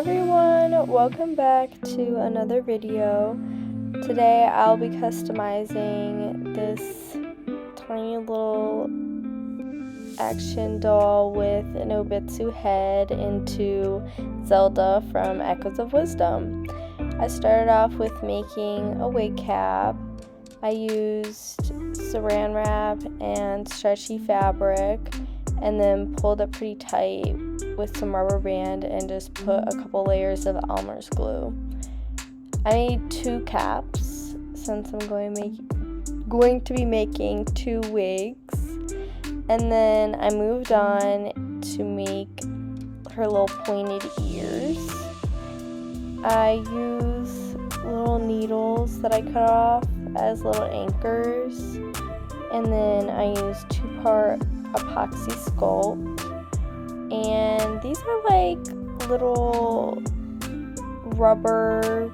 everyone, welcome back to another video. Today I'll be customizing this tiny little action doll with an Obitsu head into Zelda from Echoes of Wisdom. I started off with making a wig cap. I used saran wrap and stretchy fabric and then pulled it pretty tight with some rubber band and just put a couple layers of Elmer's glue. I made 2 caps since I'm going to be making 2 wigs, and then I moved on to make her little pointed ears. I use little needles that I cut off as little anchors, and then I use 2-part epoxy sculpt. And these are like little rubber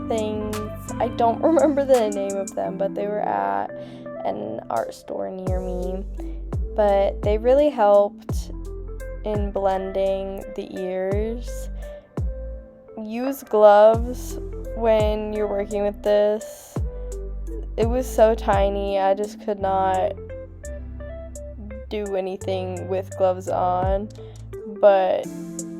things. I don't remember the name of them, but they were at an art store near me. But they really helped in blending the ears. Use gloves when you're working with this. It was so tiny, I just could not do anything with gloves on, but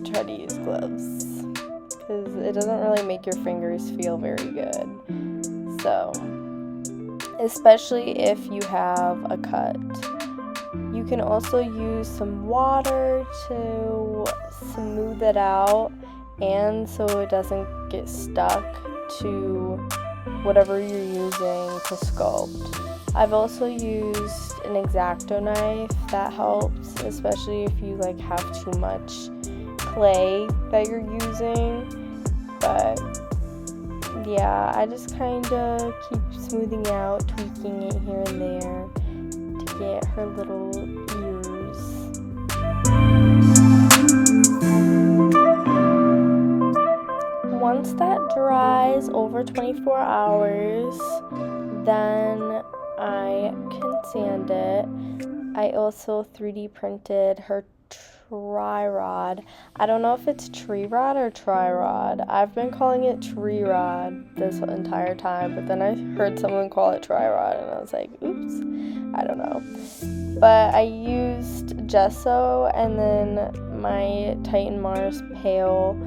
try to use gloves because it doesn't really make your fingers feel very good. So, especially if you have a cut. You can also use some water to smooth it out and so it doesn't get stuck to whatever you're using to sculpt. I've also used an X-Acto knife. That helps, especially if you have too much clay that you're using. But yeah, I just kind of keep smoothing out, tweaking it here and there to get her little ears. Once that dries over 24 hours, then I can sand it. I also 3D printed her tri-rod. I don't know if it's tree rod or tri-rod. I've been calling it tree rod this entire time, but then I heard someone call it tri-rod and I was like, oops, I don't know. But I used gesso and then my Titan Mars Pale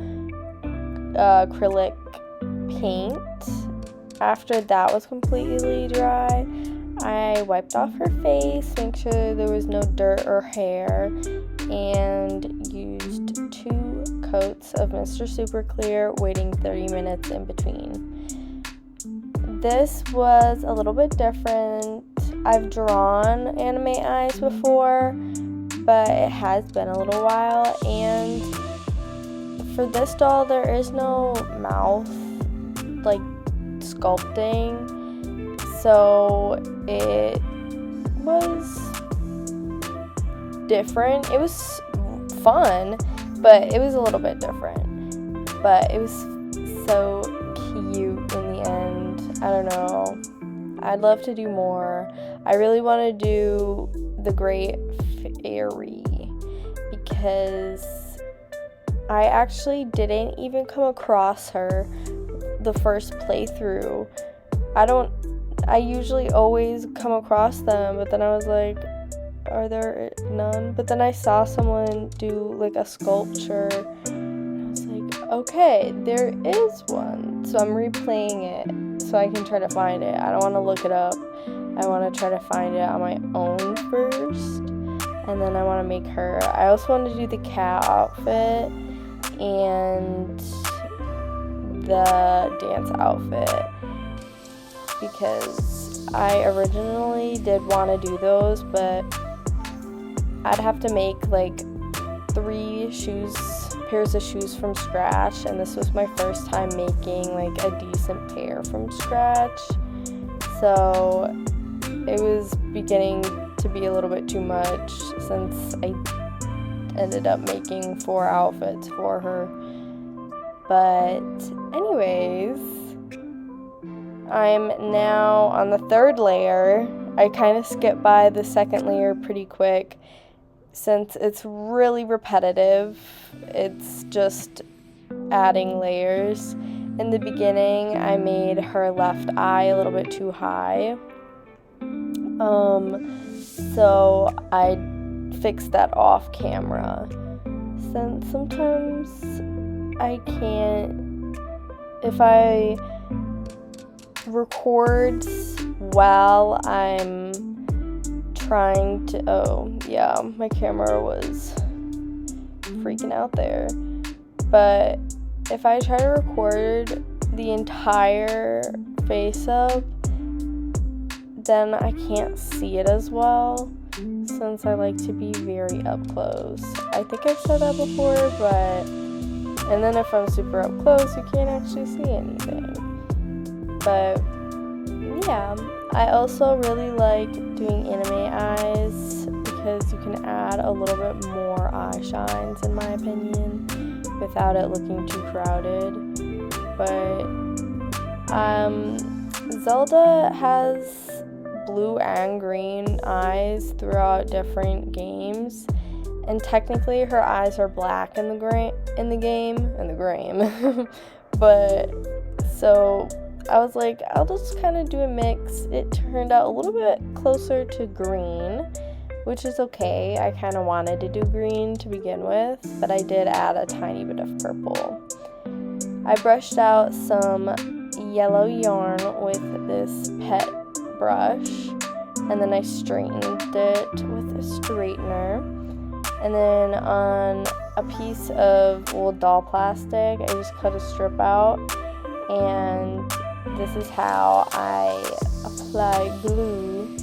acrylic paint. After that was completely dry, I wiped off her face, make sure there was no dirt or hair, and used 2 coats of Mr. Super Clear, waiting 30 minutes in between. This was a little bit different. I've drawn anime eyes before, but it has been a little while, and for this doll, there is no mouth, sculpting, so it was different. It was fun, but it was a little bit different, but it was so cute in the end. I don't know, I'd love to do more. I really want to do the Great Fairy because I actually didn't even come across her the first playthrough. I usually always come across them, but then I was like, are there none? But then I saw someone do a sculpture and I was like, okay, there is one. So I'm replaying it so I can try to find it. I don't want to look it up. I want to try to find it on my own first, and then I want to make her. I also want to do the cat outfit and the dance outfit because I originally did want to do those, but I'd have to make 3 pairs of shoes from scratch, and this was my first time making a decent pair from scratch, so it was beginning to be a little bit too much since I ended up making 4 outfits for her. But anyways, I'm now on the 3rd layer. I kind of skipped by the 2nd layer pretty quick. since it's really repetitive, it's just adding layers. In the beginning, I made her left eye a little bit too high. So I fixed that off camera. Since sometimes I can't, if I record while I'm trying to, oh yeah, my camera was freaking out there. But if I try to record the entire face up, then I can't see it as well, since I like to be very up close. I think I've said that before, and then if I'm super up close, you can't actually see anything. But yeah, I also really like doing anime eyes because you can add a little bit more eye shines, in my opinion, without it looking too crowded. But Zelda has blue and green eyes throughout different games, and technically her eyes are black in the game. But so I was like, I'll just kind of do a mix. It turned out a little bit closer to green, which is okay. I kind of wanted to do green to begin with, but I did add a tiny bit of purple. I brushed out some yellow yarn with this pet brush, and then I straightened it with a straightener. And then on a piece of old doll plastic, I just cut a strip out, and this is how I apply glue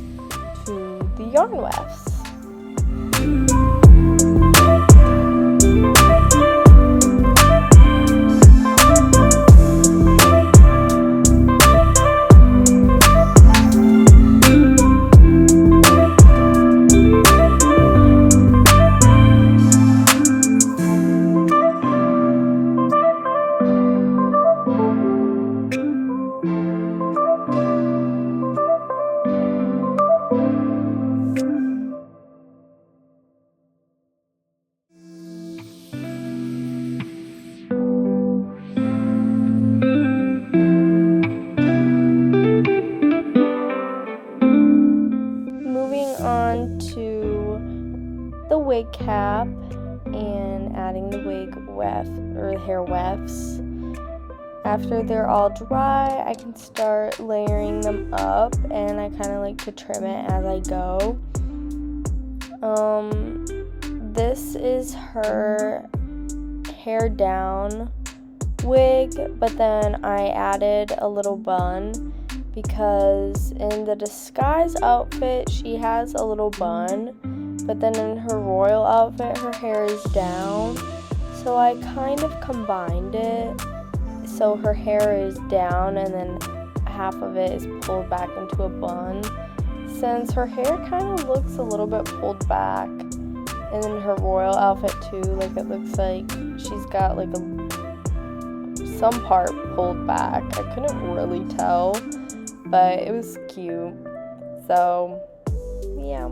to the yarn wefts. On to the wig cap and adding the wig hair wefts. After they're all dry, I can start layering them up, and I kind of like to trim it as I go. This is her hair down wig, but then I added a little bun, because in the disguise outfit she has a little bun, but then in her royal outfit her hair is down, so I kind of combined it so her hair is down and then half of it is pulled back into a bun, since her hair kind of looks a little bit pulled back, and in her royal outfit too, like it looks like she's got like some part pulled back. I couldn't really tell, but it was cute. So, yeah.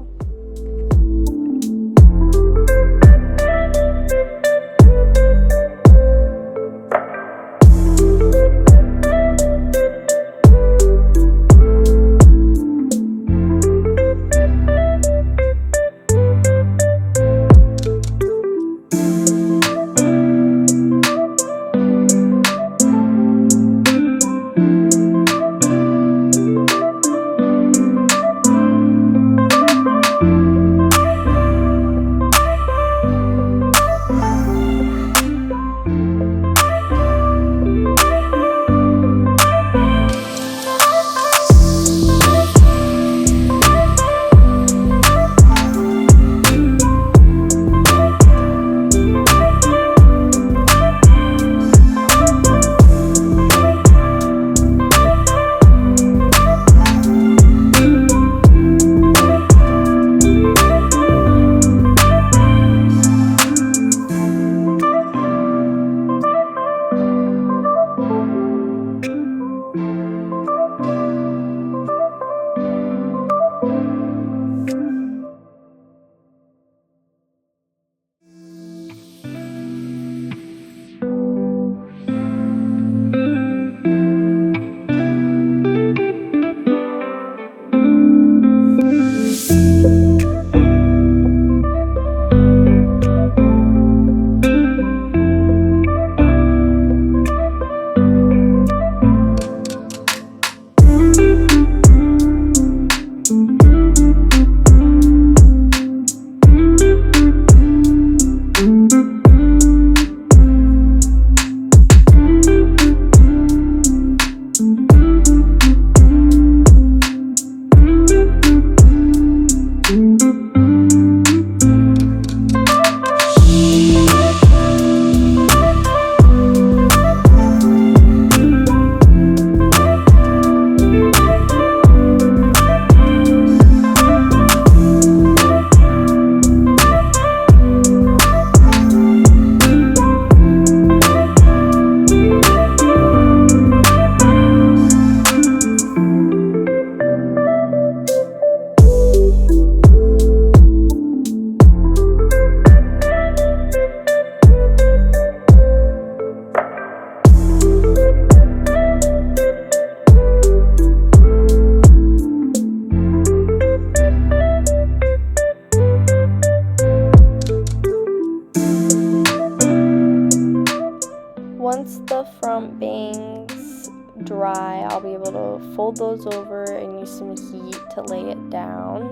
fold those over and use some heat to lay it down.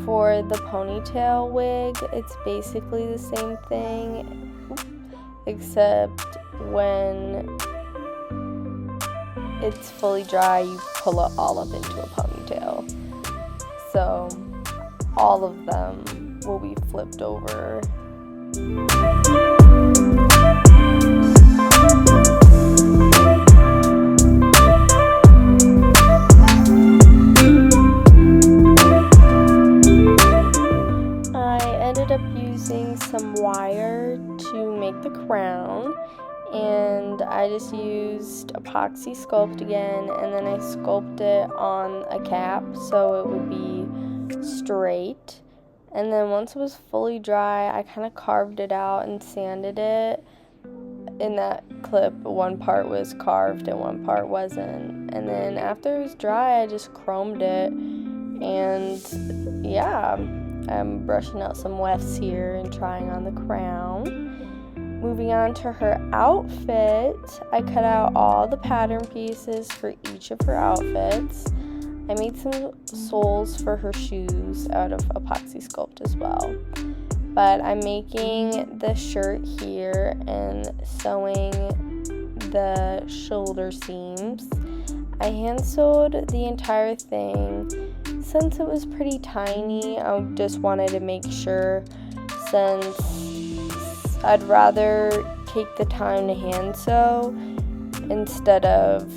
For the ponytail wig, it's basically the same thing, except when it's fully dry, you pull it all up into a ponytail. So all of them will be flipped over. Some wire to make the crown, and I just used epoxy sculpt again, and then I sculpted it on a cap so it would be straight. And then once it was fully dry, I kind of carved it out and sanded it. In that clip, one part was carved and one part wasn't. And then after it was dry, I just chromed it, and yeah, I'm brushing out some wefts here and trying on the crown. Moving on to her outfit, I cut out all the pattern pieces for each of her outfits. I made some soles for her shoes out of epoxy sculpt as well. But I'm making the shirt here and sewing the shoulder seams. I hand sewed the entire thing. Since it was pretty tiny, I just wanted to make sure, since I'd rather take the time to hand sew instead of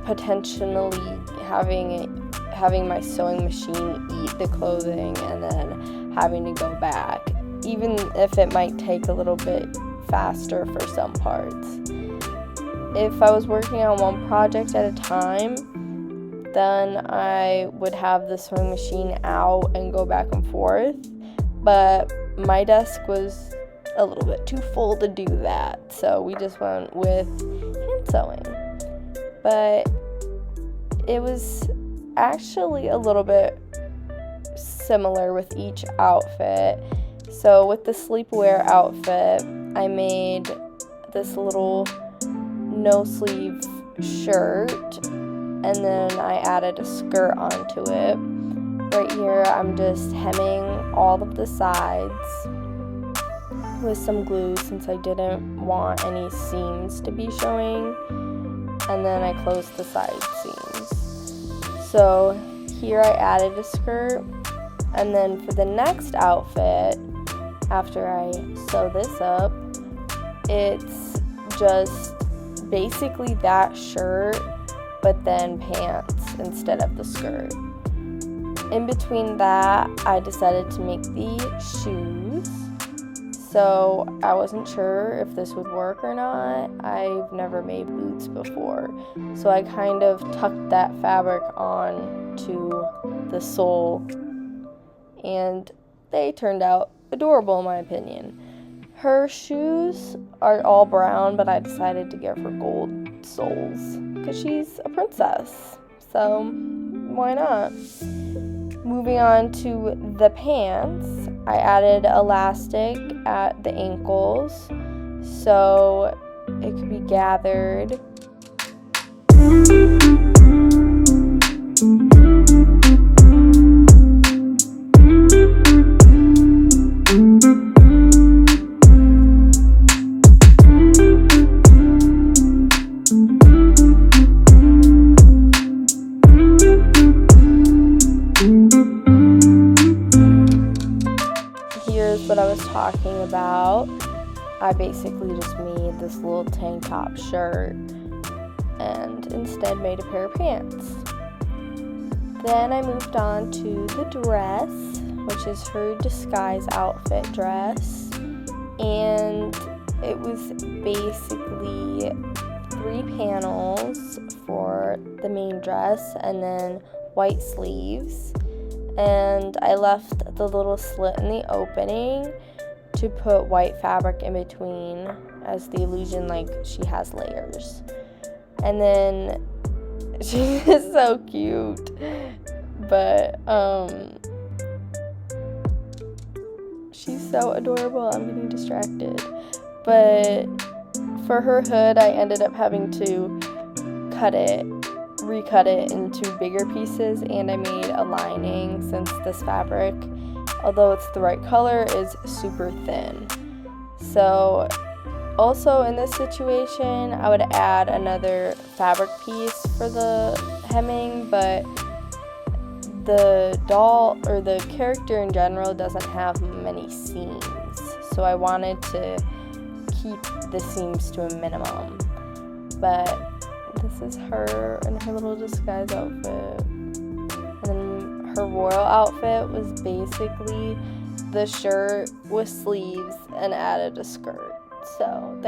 potentially having my sewing machine eat the clothing and then having to go back, even if it might take a little bit faster for some parts. If I was working on one project at a time, then I would have the sewing machine out and go back and forth, but my desk was a little bit too full to do that, so we just went with hand sewing. But it was actually a little bit similar with each outfit. So with the sleepwear outfit, I made this little no-sleeve shirt, and then I added a skirt onto it. Right here, I'm just hemming all of the sides with some glue since I didn't want any seams to be showing, and then I closed the side seams. So here I added a skirt, and then for the next outfit, after I sew this up, it's just basically that shirt, but then pants instead of the skirt. In between that, I decided to make the shoes. So I wasn't sure if this would work or not. I've never made boots before. So I kind of tucked that fabric on to the sole, and they turned out adorable in my opinion. Her shoes are all brown, but I decided to give her gold soles because she's a princess, so why not? Moving on to the pants, I added elastic at the ankles so it could be gathered. What I was talking about, I basically just made this little tank top shirt and instead made a pair of pants. Then I moved on to the dress, which is her disguise outfit dress, and it was basically 3 panels for the main dress and then white sleeves. And I left the little slit in the opening to put white fabric in between as the illusion like she has layers. And then she is so cute, but she's so adorable. I'm getting distracted. But for her hood, I ended up having to cut it recut it into bigger pieces, and I made a lining since this fabric, although it's the right color, is super thin. So also in this situation, I would add another fabric piece for the hemming, but the doll or the character in general doesn't have many seams, so I wanted to keep the seams to a minimum. But this is her in her little disguise outfit. And then her royal outfit was basically the shirt with sleeves and added a skirt. So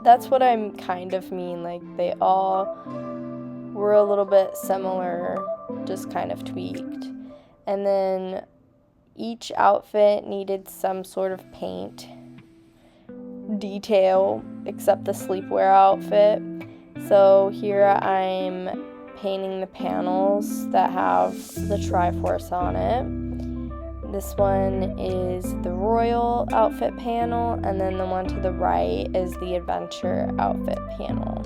that's what I kind of mean, like they all were a little bit similar, just kind of tweaked. And then each outfit needed some sort of paint detail except the sleepwear outfit. So here I'm painting the panels that have the Triforce on it. This one is the royal outfit panel, and then the one to the right is the adventure outfit panel.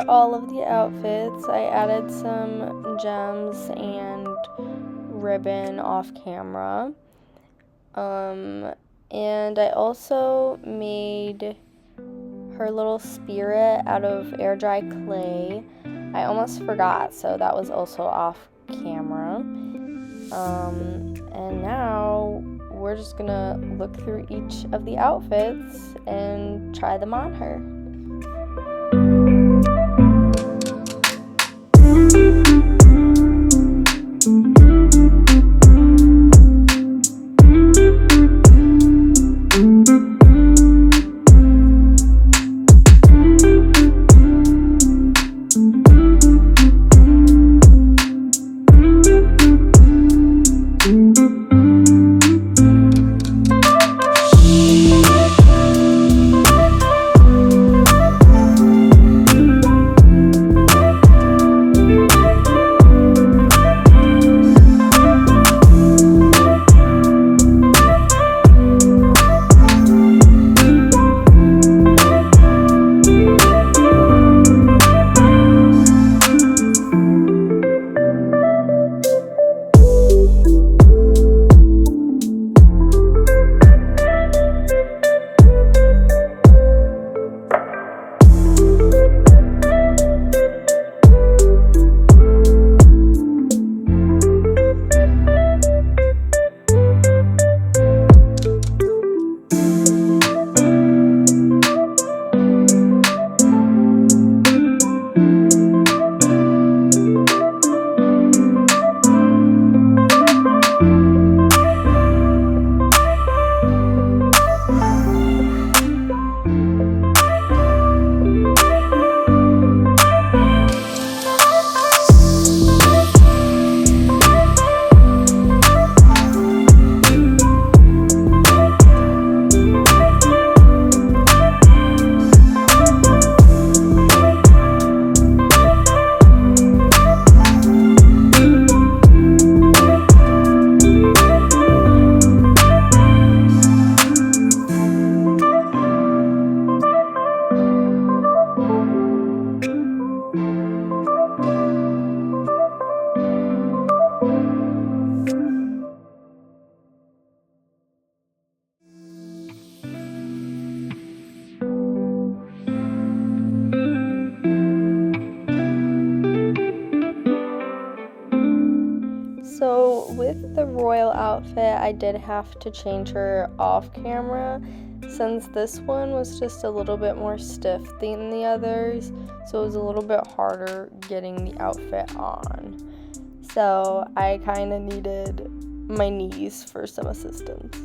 All of the outfits. I added some gems and ribbon off camera, and I also made her little spirit out of air dry clay. I almost forgot, so that was also off camera. And now we're just gonna look through each of the outfits and try them on her. outfit, I did have to change her off camera since this one was just a little bit more stiff than the others, so it was a little bit harder getting the outfit on. So I kind of needed my niece for some assistance.